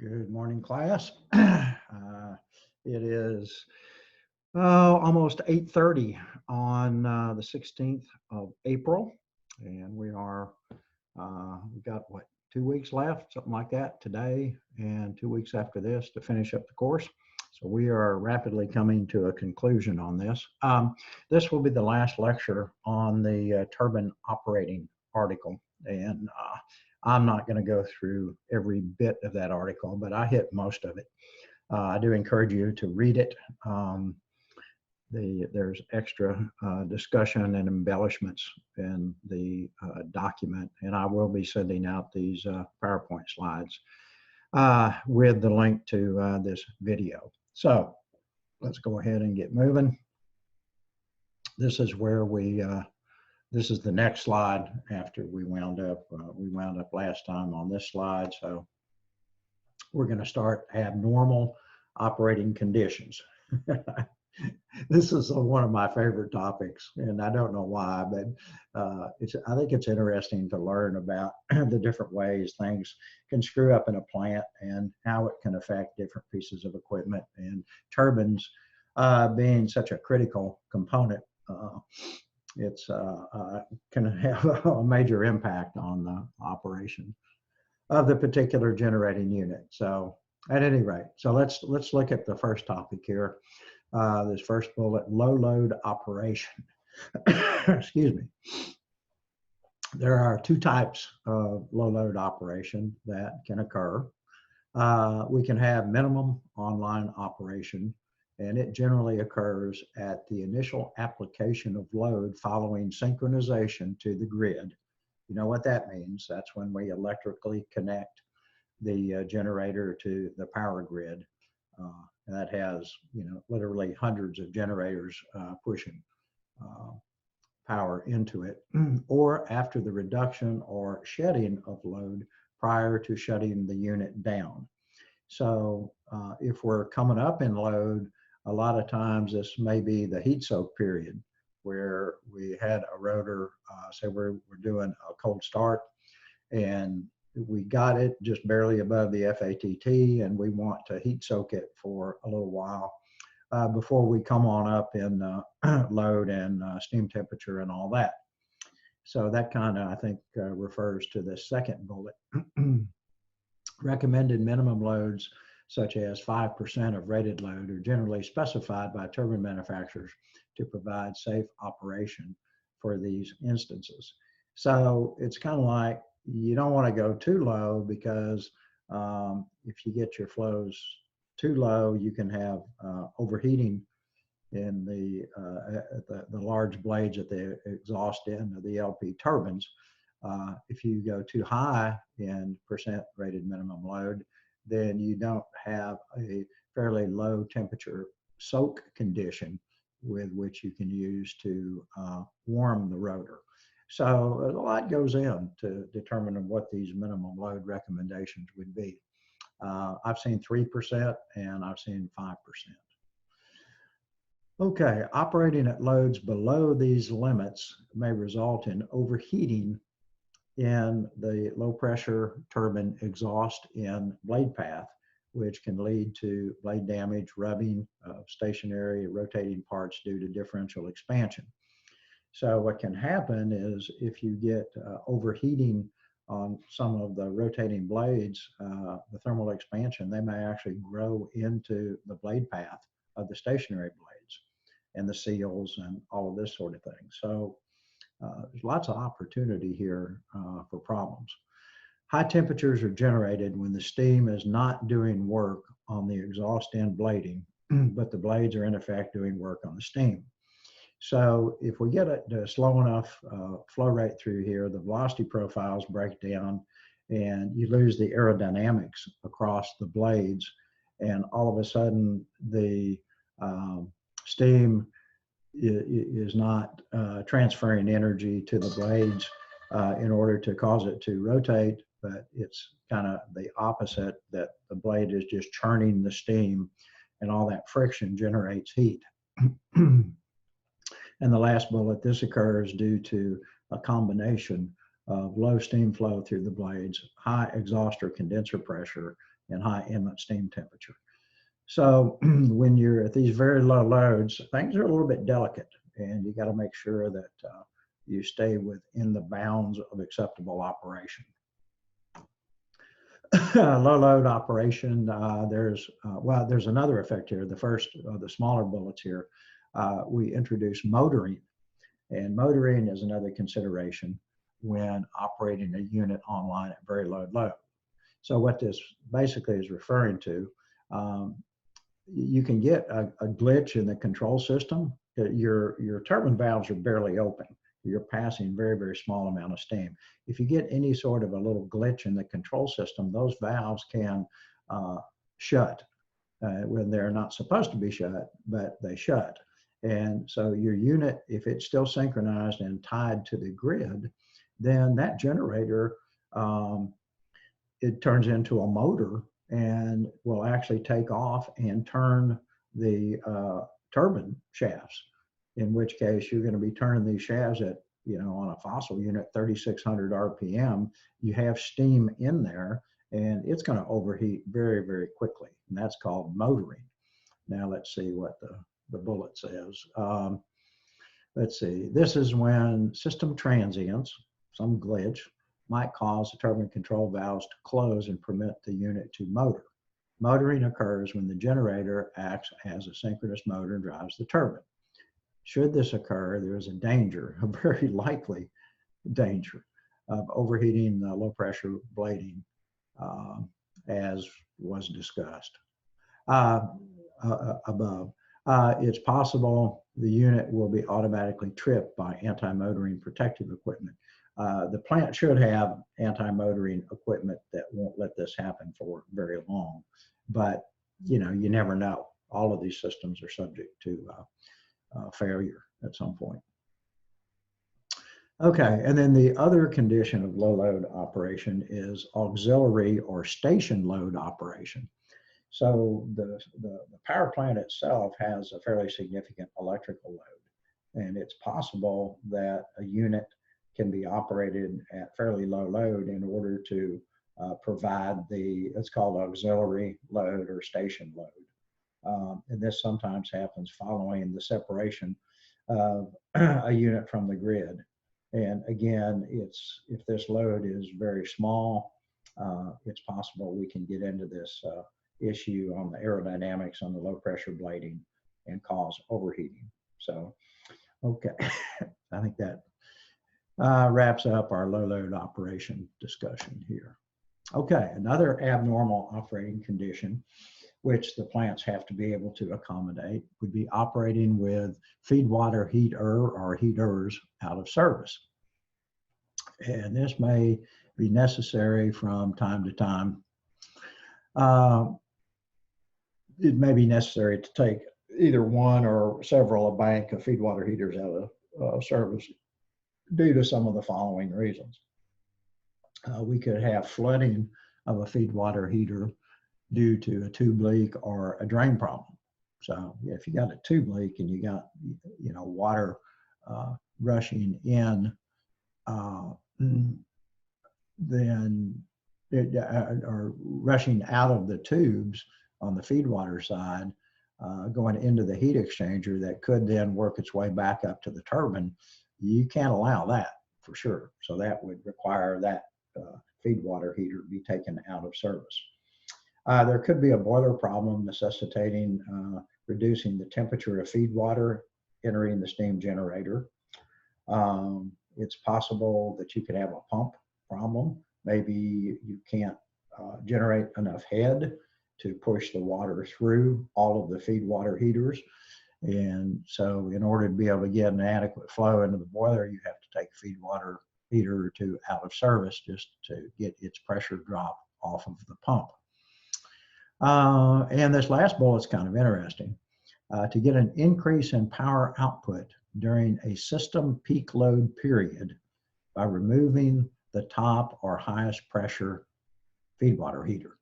Good morning, class. It is almost 8:30 on the 16th of April, and we've got what, 2 weeks left, something like that, today, and 2 weeks after this to finish up the course. So we are rapidly coming to a conclusion on this. This will be the last lecture on the turbine operating article, and I'm not going to go through every bit of that article, but I hit most of it. I do encourage you to read it. There's extra discussion and embellishments in the document, and I will be sending out these PowerPoint slides with the link to this video. So let's go ahead and get moving. This is where this is the next slide after we wound up. We wound up last time on this slide, so we're going to start abnormal operating conditions. This is one of my favorite topics, and I don't know why, but I think it's interesting to learn about the different ways things can screw up in a plant and how it can affect different pieces of equipment. And turbines being such a critical component, it's can have a major impact on the operation of the particular generating unit. So at any rate, so let's look at the first topic here. This first bullet, low load operation. Excuse me. There are two types of low load operation that can occur. We can have minimum online operation, and it generally occurs at the initial application of load following synchronization to the grid. You know what that means? That's when we electrically connect the generator to the power grid. And that has, literally hundreds of generators pushing power into it, or after the reduction or shedding of load prior to shutting the unit down. So if we're coming up in load, a lot of times this may be the heat soak period where we had a rotor, say we're doing a cold start, and we got it just barely above the FATT, and we want to heat soak it for a little while before we come on up in load and steam temperature and all that. So that kind of, I think, refers to the second bullet. Recommended minimum loads such as 5% of rated load are generally specified by turbine manufacturers to provide safe operation for these instances. So it's kind of like, you don't want to go too low, because if you get your flows too low, you can have overheating in the large blades at the exhaust end of the LP turbines. If you go too high in percent rated minimum load, then you don't have a fairly low temperature soak condition with which you can use to warm the rotor. So a lot goes in to determining what these minimum load recommendations would be. I've seen 3% and I've seen 5%. Okay, operating at loads below these limits may result in overheating in the low pressure turbine exhaust in blade path, which can lead to blade damage, rubbing of stationary rotating parts due to differential expansion. So what can happen is, if you get overheating on some of the rotating blades, the thermal expansion, they may actually grow into the blade path of the stationary blades and the seals and all of this sort of thing. So there's lots of opportunity here for problems. High temperatures are generated when the steam is not doing work on the exhaust end blading, but the blades are in effect doing work on the steam. So if we get a slow enough flow rate through here, the velocity profiles break down and you lose the aerodynamics across the blades, and all of a sudden the steam is not transferring energy to the blades in order to cause it to rotate, but it's kind of the opposite, that the blade is just churning the steam, and all that friction generates heat. And the last bullet, this occurs due to a combination of low steam flow through the blades, high exhaust or condenser pressure, and high inlet steam temperature. So when you're at these very low loads, things are a little bit delicate, and you got to make sure that you stay within the bounds of acceptable operation. Low load operation, there's another effect here. The first of the smaller bullets here, we introduce motoring. And motoring is another consideration when operating a unit online at very low load. So what this basically is referring to, you can get a glitch in the control system. Your turbine valves are barely open. You're passing very, very small amount of steam. If you get any sort of a little glitch in the control system, those valves can shut when they're not supposed to be shut, but they shut. And so your unit, if it's still synchronized and tied to the grid, then that generator, it turns into a motor and will actually take off and turn the turbine shafts, in which case you're going to be turning these shafts at, on a fossil unit, 3,600 RPM. You have steam in there and it's going to overheat very, very quickly. And that's called motoring. Now let's see what the bullet says. Let's see, this is when system transients, some glitch, might cause the turbine control valves to close and permit the unit to motor. Motoring occurs when the generator acts as a synchronous motor and drives the turbine. Should this occur, there is a danger, a very likely danger, of overheating the low pressure blading, as was discussed above. It's possible the unit will be automatically tripped by anti-motoring protective equipment. The plant should have anti-motoring equipment that won't let this happen for very long, but you never know. All of these systems are subject to failure at some point. Okay, and then the other condition of low load operation is auxiliary or station load operation. So the power plant itself has a fairly significant electrical load, and it's possible that a unit can be operated at fairly low load in order to provide it's called auxiliary load or station load. And this sometimes happens following the separation of a unit from the grid. And again, if this load is very small, it's possible we can get into this issue on the aerodynamics on the low pressure blading and cause overheating. So, okay, I think that wraps up our low load operation discussion here. Okay, another abnormal operating condition, which the plants have to be able to accommodate, would be operating with feed water heater or heaters out of service. And this may be necessary from time to time. It may be necessary to take either one or several a bank of feed water heaters out of service due to some of the following reasons. We could have flooding of a feed water heater due to a tube leak or a drain problem. So if you got a tube leak and you got water rushing in, then or rushing out of the tubes on the feed water side, going into the heat exchanger that could then work its way back up to the turbine, you can't allow that for sure. So that would require that feed water heater be taken out of service. There could be a boiler problem necessitating reducing the temperature of feed water entering the steam generator. It's possible that you could have a pump problem. Maybe you can't generate enough head to push the water through all of the feed water heaters. And so in order to be able to get an adequate flow into the boiler, you have to take a feed water heater or two out of service just to get its pressure drop off of the pump. And this last bullet's kind of interesting. To get an increase in power output during a system peak load period by removing the top or highest pressure feed water heater.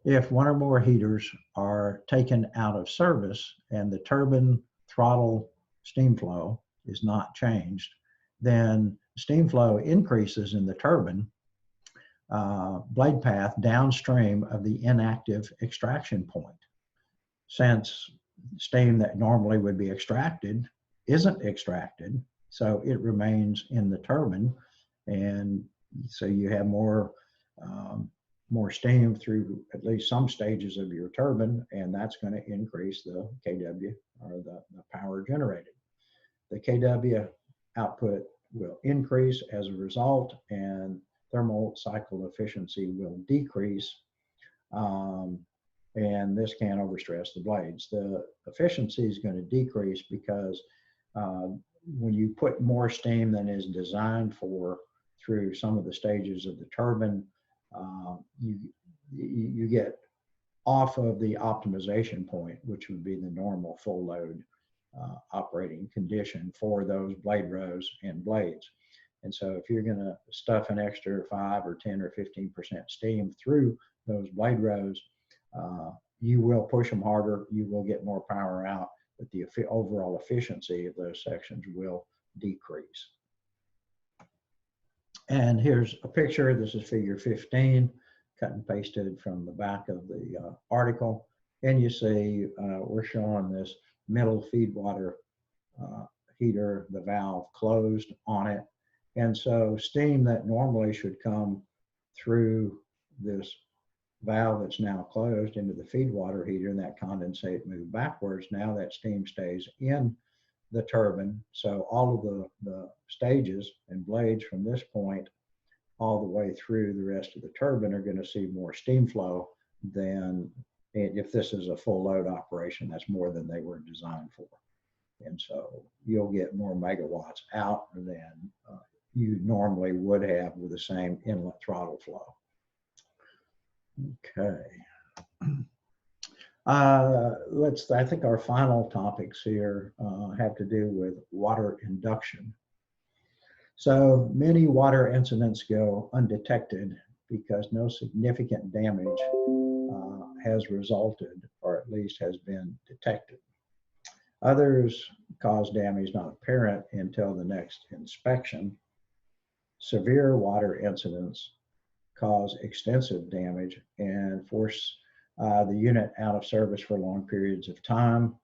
If one or more heaters are taken out of service and the turbine throttle steam flow is not changed, then steam flow increases in the turbine blade path downstream of the inactive extraction point. Since steam that normally would be extracted isn't extracted, so it remains in the turbine, and so you have more steam through at least some stages of your turbine, and that's going to increase the kW, or the power generated. The kW output will increase as a result, and thermal cycle efficiency will decrease, and this can overstress the blades. The efficiency is going to decrease because when you put more steam than is designed for through some of the stages of the turbine, you get off of the optimization point, which would be the normal full load operating condition for those blade rows and blades. And so if you're going to stuff an extra 5 or 10 or 15% steam through those blade rows, you will push them harder, you will get more power out, but the overall efficiency of those sections will decrease. And here's a picture. This is figure 15, cut and pasted from the back of the article. And you see we're showing this middle feed water heater, the valve closed on it. And so steam that normally should come through this valve that's now closed into the feed water heater, and that condensate moved backwards. Now that steam stays in the turbine. So all of the stages and blades from this point all the way through the rest of the turbine are going to see more steam flow than if this is a full load operation. That's more than they were designed for. And so you'll get more megawatts out than you normally would have with the same inlet throttle flow. Okay. I think our final topics here have to do with water induction. So many water incidents go undetected because no significant damage has resulted, or at least has been detected. Others cause damage not apparent until the next inspection. Severe water incidents cause extensive damage and force the unit out of service for long periods of time.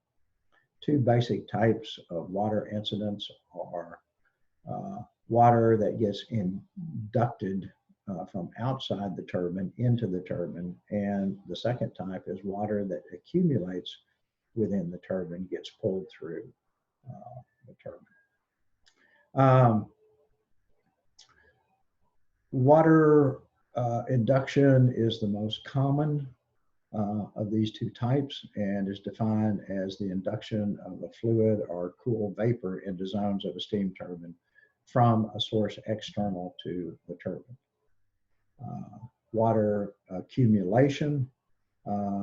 Two basic types of water incidents are water that gets inducted from outside the turbine into the turbine, and the second type is water that accumulates within the turbine, gets pulled through the turbine. Water induction is the most common of these two types, and is defined as the induction of a fluid or cool vapor into zones of a steam turbine from a source external to the turbine. Water accumulation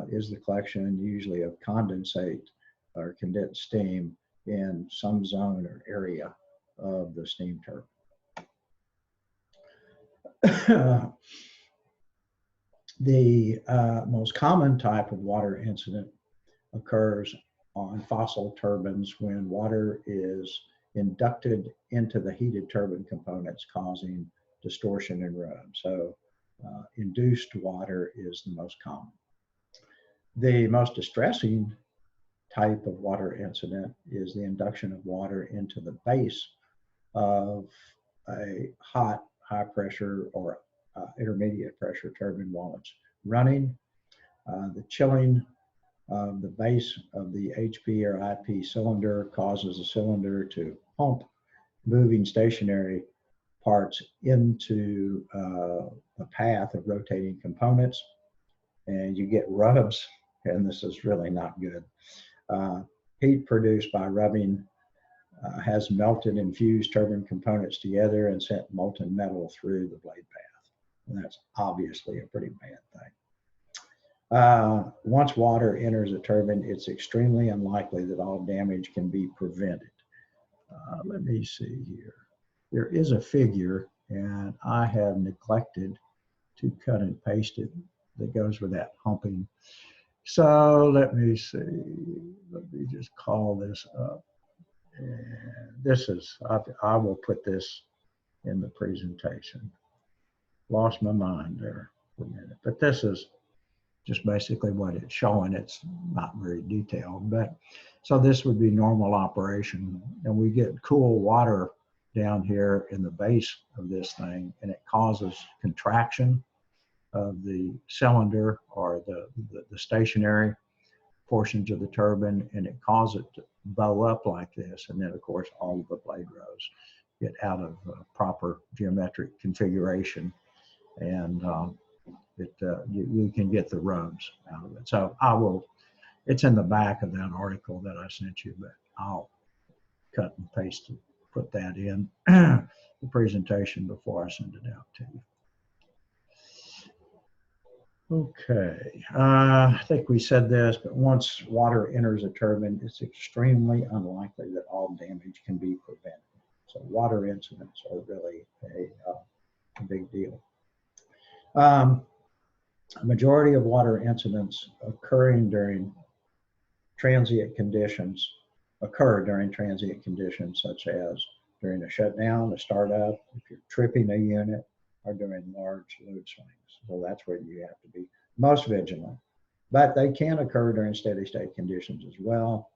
is the collection usually of condensate or condensed steam in some zone or area of the steam turbine. The most common type of water incident occurs on fossil turbines when water is inducted into the heated turbine components, causing distortion and rub. So induced water is the most common. The most distressing type of water incident is the induction of water into the base of a hot, high pressure or intermediate pressure turbine while it's running. The chilling of the base of the HP or IP cylinder causes the cylinder to pump moving stationary parts into a path of rotating components, and you get rubs, and this is really not good. Heat produced by rubbing has melted and fused turbine components together and sent molten metal through the blade path. And that's obviously a pretty bad thing. Once water enters a turbine, it's extremely unlikely that all damage can be prevented. Let me see here. There is a figure, and I have neglected to cut and paste it, that goes with that pumping. So let me see. Let me just call this up. And this is, I will put this in the presentation. Lost my mind there for a minute, but this is just basically what it's showing. It's not very detailed, but so this would be normal operation, and we get cool water down here in the base of this thing, and it causes contraction of the cylinder or the stationary portions of the turbine, and it causes it to bow up like this, and then of course all of the blade rows get out of proper geometric configuration, and you can get the rows out of it. So it's in the back of that article that I sent you, but I'll cut and paste and put that in the presentation before I send it out to you. Okay, I think we said this, but once water enters a turbine, it's extremely unlikely that all damage can be prevented. So water incidents are really a big deal. A majority of water incidents occur during transient conditions, such as during a shutdown, a startup, if you're tripping a unit, or during large load swings. So that's where you have to be most vigilant. But they can occur during steady state conditions as well.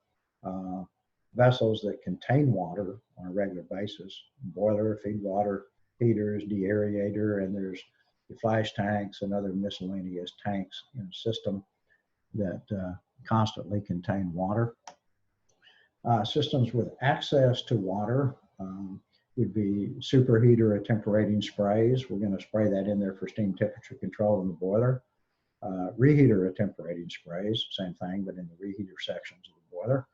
Vessels that contain water on a regular basis, boiler, feed water heaters, deaerator, and there's the flash tanks and other miscellaneous tanks in a system that constantly contain water. Systems with access to water would be superheater attemperating sprays. We're going to spray that in there for steam temperature control in the boiler. Reheater attemperating sprays, same thing, but in the reheater sections of the boiler.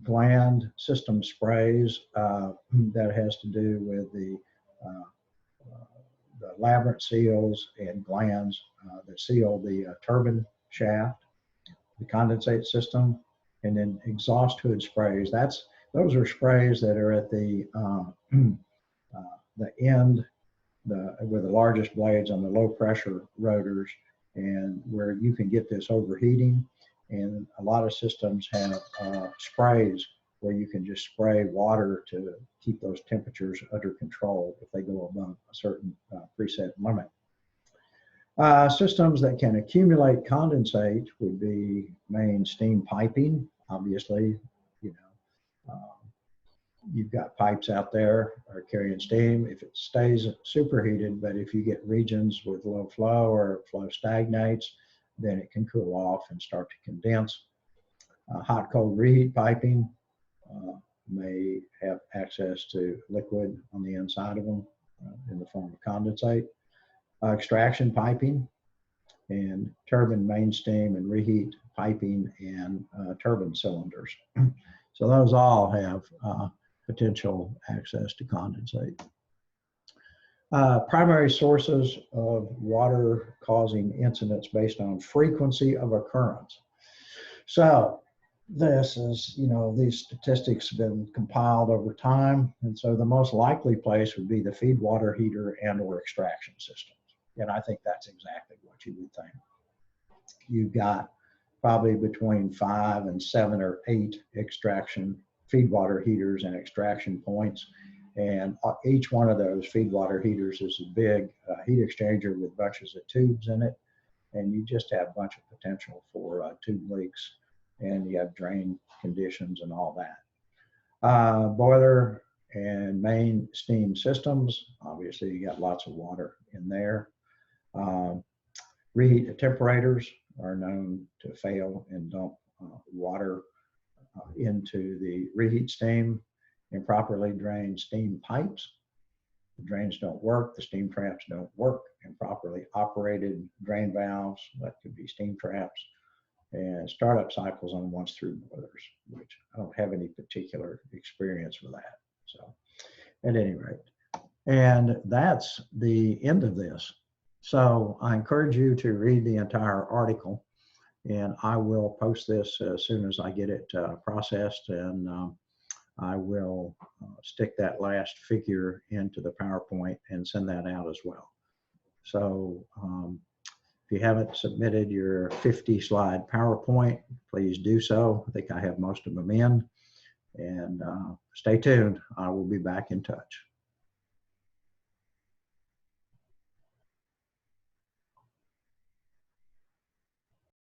Gland system sprays that has to do with the labyrinth seals and glands that seal the turbine shaft, the condensate system, and then exhaust hood sprays. Those are sprays that are at the end, with the largest blades on the low pressure rotors, and where you can get this overheating. And a lot of systems have sprays where you can just spray water to keep those temperatures under control if they go above a certain preset limit. Systems that can accumulate condensate would be main steam piping. Obviously, you've got pipes out there are carrying steam. If it stays superheated, but if you get regions with low flow or flow stagnates, then it can cool off and start to condense. Hot cold reheat piping may have access to liquid on the inside of them in the form of condensate. Extraction piping and turbine main steam and reheat piping and turbine cylinders. So those all have potential access to condensate. Primary sources of water causing incidents based on frequency of occurrence. So this is, these statistics have been compiled over time. And so the most likely place would be the feed water heater and or extraction systems. And I think that's exactly what you would think. You've got probably between 5 and 7 or 8 extraction feed water heaters and extraction points. And each one of those feed water heaters is a big heat exchanger with bunches of tubes in it. And you just have a bunch of potential for tube leaks, and you have drain conditions and all that. Boiler and main steam systems, obviously you got lots of water in there. Reheat attemperators are known to fail and dump water into the reheat steam. Improperly drained steam pipes. The drains don't work, the steam traps don't work. Improperly operated drain valves, that could be steam traps. And startup cycles on once-through boilers, which I don't have any particular experience with that. So at any rate, and that's the end of this. So I encourage you to read the entire article, and I will post this as soon as I get it processed, and I will stick that last figure into the PowerPoint and send that out as well. So if you haven't submitted your 50-slide PowerPoint, please do so. I think I have most of them in. And stay tuned. I will be back in touch.